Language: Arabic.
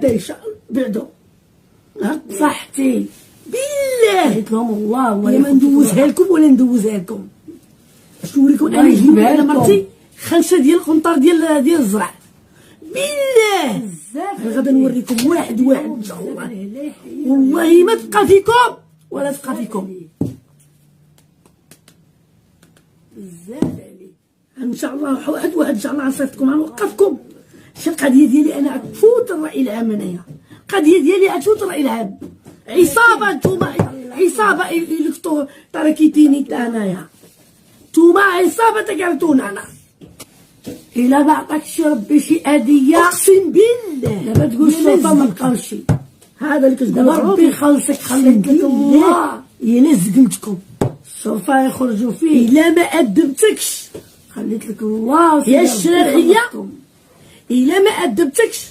دايشه بعدو صحتي بالله قلت لهم والله ما ندوزها لكم ولا ندوزها لكم. باش نوريكم انا نجيبها لكم مرتي خلشه ديال القنطار ديال الزرع بالله غدا نوريكم واحد ان شاء الله. والله ما تبقى فيكم ولا تبقى فيكم بزاف عليك ان شاء الله. واحد ان شاء الله غنصيفطكم غنوقفكم. شي القضيه ديالي انا تفوت الراي العام. انايا القضيه ديالي تفوت الراي العام. عصابه نتوما عصابه يلفتوا تركيتيني انايا نتوما عصابه تقالتونا انا. الا ما عطاكش ربي شي هديه اقسم بالله لا تقول السلطه ما بقاوش شي. هذا اللي كتقول ربي يخلصك خليك لك الله الا زقلتكم الشرطه يخرجوا فيه. الا ما ادبتكش خليت لك الله يا الشرعيه. الا ما ادبتكش